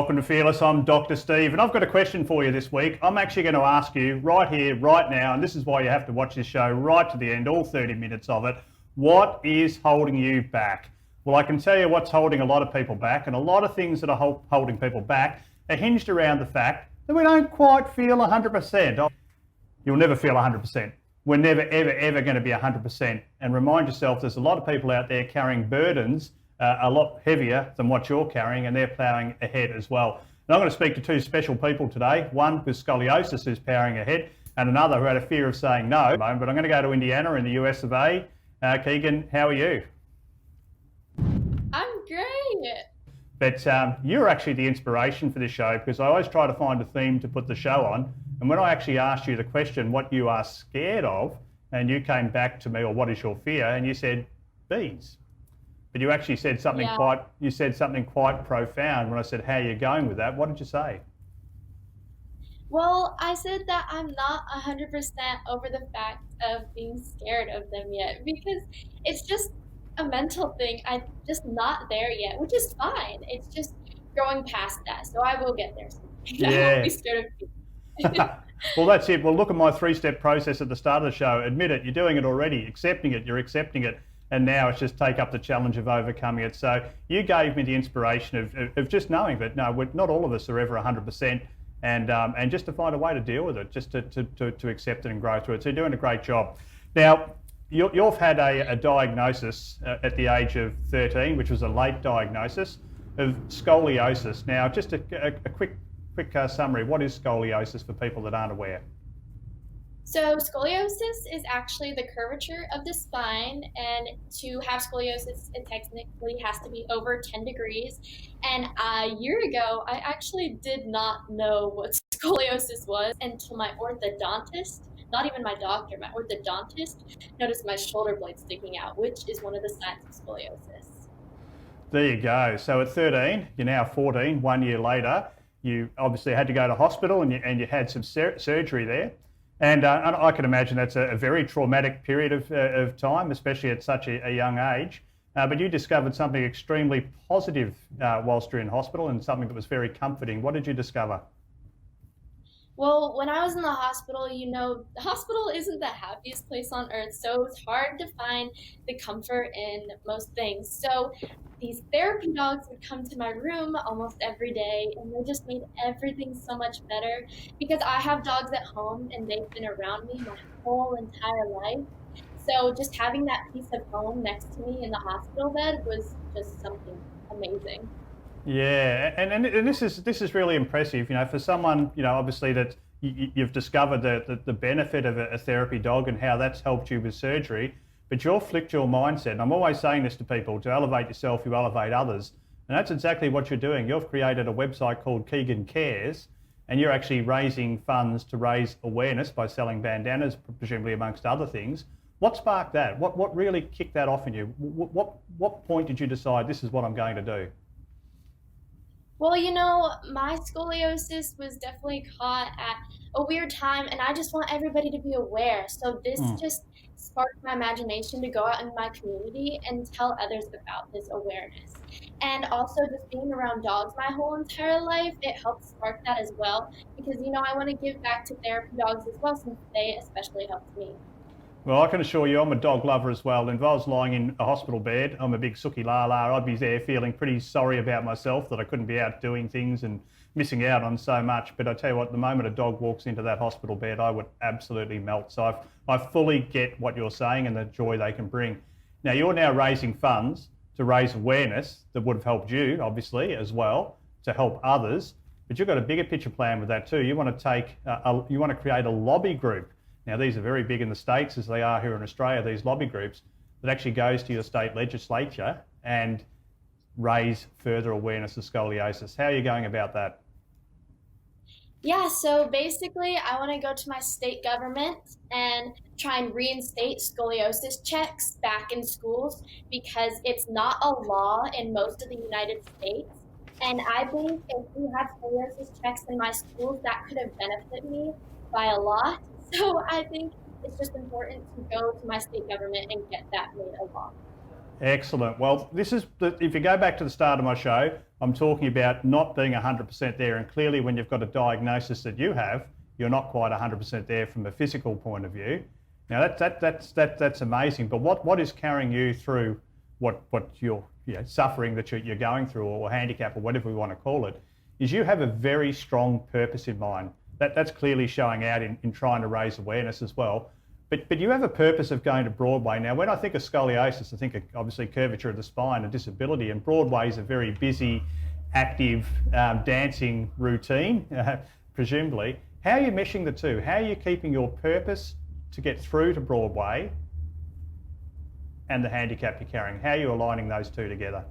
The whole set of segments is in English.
Welcome to Fearless. I'm Dr. Steve, and I've got a question for you this week. I'm actually going to ask you right here, right now, and this is why you have to watch this show right to the end, all 30 minutes of it. What is holding you back? Well, I can tell you what's holding a lot of people back, and a lot of things that are holding people back are hinged around the fact that we don't quite feel 100%. You'll never feel 100%. We're never, ever going to be 100%. And remind yourself, there's a lot of people out there carrying burdens a lot heavier than what you're carrying, and they're ploughing ahead as well. And I'm going to speak to two special people today, one with scoliosis who's powering ahead, and another who had a fear of saying no. But I'm going to go to Indiana in the US of A. Keegan, how are you? I'm great. But you're actually the inspiration for this show, because I always try to find a theme to put the show on. And when I actually asked you the question, what you are scared of, and you came back to me, or what is your fear, and you said bees. But you actually said something quite profound when I said, how are you going with that? What did you say? Well, I said that I'm not 100% over the fact of being scared of them yet, because it's just a mental thing. I'm just not there yet, which is fine. It's just growing past that. So I will get there soon. Yeah. I won't be scared of people. Well, that's it. Well, look at my 3-step process at the start of the show. Admit it, you're doing it already. Accepting it, you're accepting it. And now it's just take up the challenge of overcoming it. So you gave me the inspiration of just knowing that no, not all of us are ever 100%, and just to find a way to deal with it, just to accept it and grow through it. So you're doing a great job. Now, you've had a diagnosis at the age of 13, which was a late diagnosis of scoliosis. Now, just a quick summary. What is scoliosis for people that aren't aware? So scoliosis is actually the curvature of the spine, and to have scoliosis, it technically has to be over 10 degrees. And a year ago, I actually did not know what scoliosis was until my orthodontist, not even my doctor, my orthodontist noticed my shoulder blade sticking out, which is one of the signs of scoliosis. There you go. So at 13, you're now 14, 1 year later, you obviously had to go to hospital and you had some surgery there. And I can imagine that's a very traumatic period of time, especially at such a young age. But you discovered something extremely positive whilst you're in hospital, and something that was very comforting. What did you discover? Well, when I was in the hospital, the hospital isn't the happiest place on earth, so it's hard to find the comfort in most things. So these therapy dogs would come to my room almost every day, and they just made everything so much better, because I have dogs at home and they've been around me my whole entire life. So just having that piece of home next to me in the hospital bed was just something amazing. Yeah, and this is really impressive, for someone, obviously that you've discovered the benefit of a therapy dog and how that's helped you with surgery, but you've flicked your mindset. And I'm always saying this to people: to elevate yourself, you elevate others. And that's exactly what you're doing. You've created a website called Keegan Cares, and you're actually raising funds to raise awareness by selling bandanas, presumably amongst other things. What sparked that? What really kicked that off in you? What point did you decide this is what I'm going to do? Well, my scoliosis was definitely caught at a weird time, and I just want everybody to be aware. So this just sparked my imagination to go out in my community and tell others about this awareness. And also just being around dogs my whole entire life, it helped spark that as well, because, I want to give back to therapy dogs as well, since they especially helped me. Well, I can assure you I'm a dog lover as well. And if I was lying in a hospital bed, I'm a big sookie la-la, I'd be there feeling pretty sorry about myself that I couldn't be out doing things and missing out on so much. But I tell you what, the moment a dog walks into that hospital bed, I would absolutely melt. So I fully get what you're saying and the joy they can bring. Now, you're now raising funds to raise awareness that would have helped you, obviously, as well, to help others. But you've got a bigger picture plan with that too. You want to create a lobby group. Now, these are very big in the States, as they are here in Australia, these lobby groups that actually goes to your state legislature and raise further awareness of scoliosis. How are you going about that? Yeah, so basically I want to go to my state government and try and reinstate scoliosis checks back in schools, because it's not a law in most of the United States. And I think if we had scoliosis checks in my schools, that could have benefited me by a lot. So I think it's just important to go to my state government and get that made a law. Excellent. Well, if you go back to the start of my show, I'm talking about not being 100% there. And clearly when you've got a diagnosis that you have, you're not quite 100% there from a physical point of view. Now that's amazing. But what is carrying you through what you're suffering that you're going through, or handicap, or whatever we want to call it, is you have a very strong purpose in mind. That's clearly showing out in trying to raise awareness as well. But you have a purpose of going to Broadway. Now, when I think of scoliosis, I think of obviously curvature of the spine and disability, and Broadway is a very busy, active dancing routine, presumably. How are you meshing the two? How are you keeping your purpose to get through to Broadway and the handicap you're carrying? How are you aligning those two together?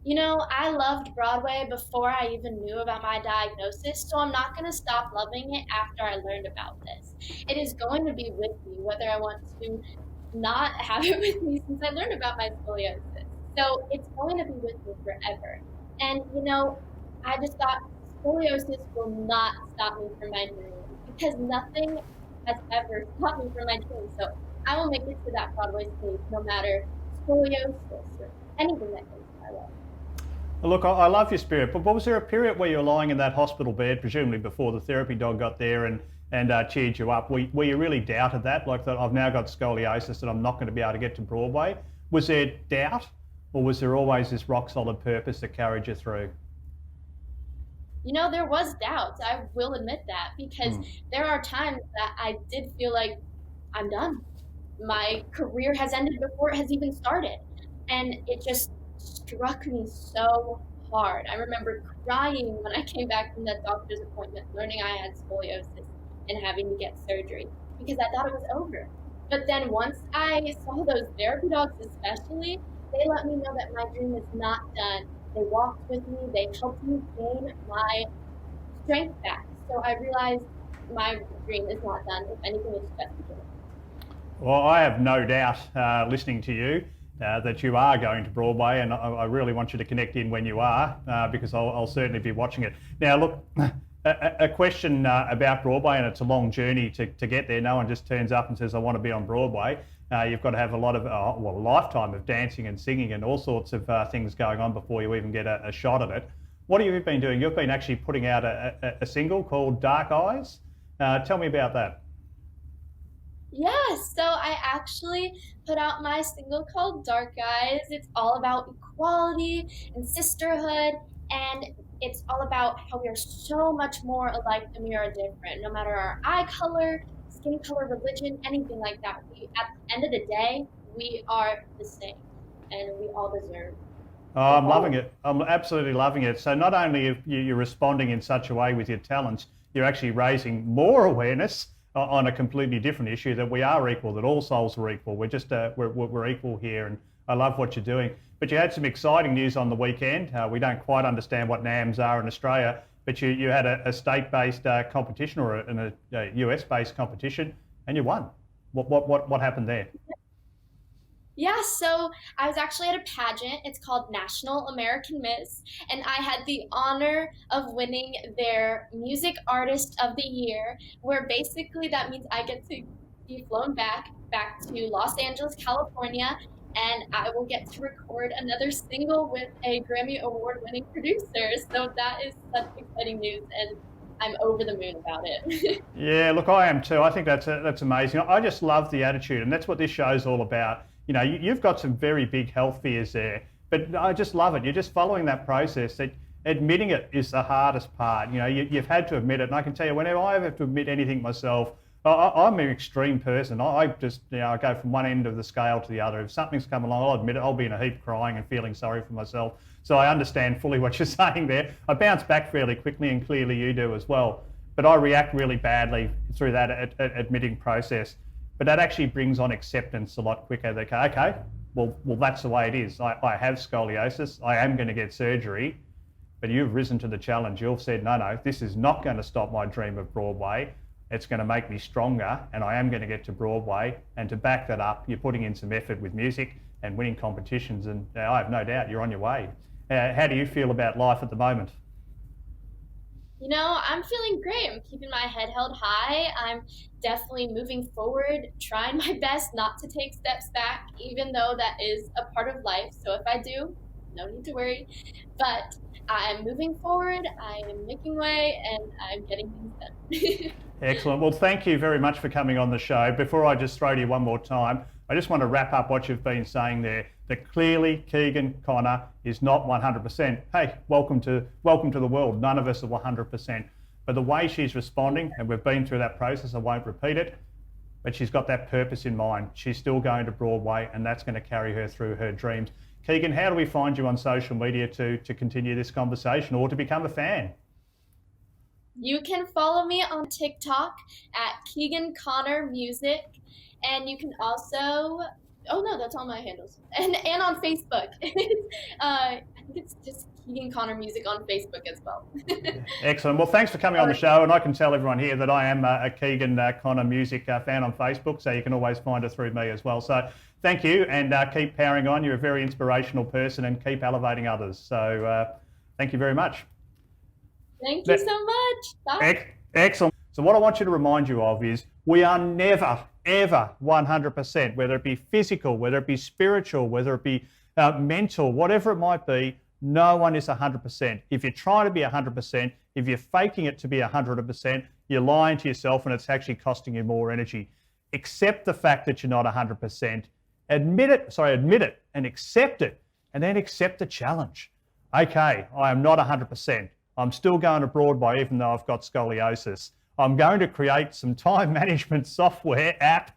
You know, I loved Broadway before I even knew about my diagnosis, so I'm not going to stop loving it after I learned about this. It is going to be with me, whether I want to not have it with me, since I learned about my scoliosis. So it's going to be with me forever. And, you know, I just thought scoliosis will not stop me from my dream, because nothing has ever stopped me from my dream. So I will make it to that Broadway stage, no matter scoliosis or anything that comes my way. Look, I love your spirit, but was there a period where you were lying in that hospital bed, presumably before the therapy dog got there and cheered you up, where you really doubted that, like that I've now got scoliosis and I'm not going to be able to get to Broadway? Was there doubt, or was there always this rock solid purpose that carried you through? You know, there was doubt. I will admit that, because there are times that I did feel like I'm done. My career has ended before it has even started. And it just struck me so hard. I remember crying when I came back from that doctor's appointment, learning I had scoliosis and having to get surgery, because I thought it was over. But then once I saw those therapy dogs especially, they let me know that my dream is not done. They walked with me, they helped me gain my strength back. So I realized my dream is not done. If anything, it's just beginning. Well, I have no doubt, listening to you, that you are going to Broadway, and I really want you to connect in when you are, because I'll certainly be watching it. Now, look, a question about Broadway, and it's a long journey to get there. No one just turns up and says, I want to be on Broadway. You've got to have a lot of, a lifetime of dancing and singing and all sorts of things going on before you even get a shot at it. What have you been doing? You've been actually putting out a single called Dark Eyes. Tell me about that. Yes, so I actually put out my single called Dark Eyes. It's all about equality and sisterhood, and it's all about how we are so much more alike than we are different, no matter our eye color, skin color, religion, anything like that. At the end of the day, we are the same, and we all deserve. Oh, I'm loving it. I'm absolutely loving it. So not only are you responding in such a way with your talents, you're actually raising more awareness on a completely different issue, that we are equal, that all souls are equal. We're just we're equal here, and I love what you're doing. But you had some exciting news on the weekend. We don't quite understand what NAMs are in Australia, but you had a state-based competition, or a US-based competition, and you won. What happened there? Yeah, so I was actually at a pageant. It's called National American Miss, and I had the honor of winning their Music Artist of the Year, where basically that means I get to be flown back to Los Angeles, California, and I will get to record another single with a Grammy Award-winning producer. So that is such exciting news, and I'm over the moon about it. Yeah, look, I am too. I think that's amazing. I just love the attitude, and that's what this show's all about. You know, you've got some very big health fears there, but I just love it. You're just following that process. That admitting it is the hardest part. You know, you've had to admit it, and I can tell you, whenever I have to admit anything myself, I'm an extreme person. I just, I go from one end of the scale to the other. If something's come along, I'll admit it. I'll be in a heap crying and feeling sorry for myself. So I understand fully what you're saying there. I bounce back fairly quickly, and clearly you do as well. But I react really badly through that admitting process. But that actually brings on acceptance a lot quicker. They go, okay, well, that's the way it is. I have scoliosis. I am going to get surgery. But you've risen to the challenge. You've said, no, this is not going to stop my dream of Broadway. It's going to make me stronger, and I am going to get to Broadway. And to back that up, you're putting in some effort with music and winning competitions, and I have no doubt you're on your way. How do you feel about life at the moment? I'm feeling great. I'm keeping my head held high. I'm definitely moving forward, trying my best not to take steps back, even though that is a part of life. So if I do, no need to worry. But I'm moving forward, I am making way, and I'm getting things done. Excellent. Well, thank you very much for coming on the show. Before I just throw to you one more time, I just want to wrap up what you've been saying there, that clearly Keegan Connor is not 100%. Hey, welcome to the world. None of us are 100%. But the way she's responding, and we've been through that process, I won't repeat it, but she's got that purpose in mind. She's still going to Broadway, and that's going to carry her through her dreams. Keegan, how do we find you on social media to continue this conversation or to become a fan? You can follow me on TikTok at Keegan Connor Music, and you can also, oh no, that's all my handles, and on Facebook. I think it's just Keegan Connor Music on Facebook as well. Excellent. Well, thanks for coming on the show, and I can tell everyone here that I am a Keegan Connor Music fan on Facebook, so you can always find her through me as well. So thank you, and keep powering on. You're a very inspirational person, and keep elevating others. So thank you very much. Thank you so much. Bye. Excellent. So what I want you to remind you of is we are never, ever 100%, whether it be physical, whether it be spiritual, whether it be mental, whatever it might be, no one is 100%. If you're trying to be 100%, if you're faking it to be 100%, you're lying to yourself and it's actually costing you more energy. Accept the fact that you're not 100%. Admit it and accept it, and then accept the challenge. Okay, I am not 100%. I'm still going to Broadway even though I've got scoliosis. I'm going to create some time management software app,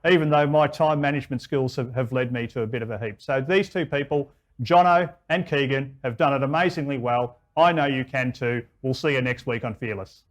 even though my time management skills have led me to a bit of a heap. So these two people, Jono and Keegan, have done it amazingly well. I know you can too. We'll see you next week on Fearless.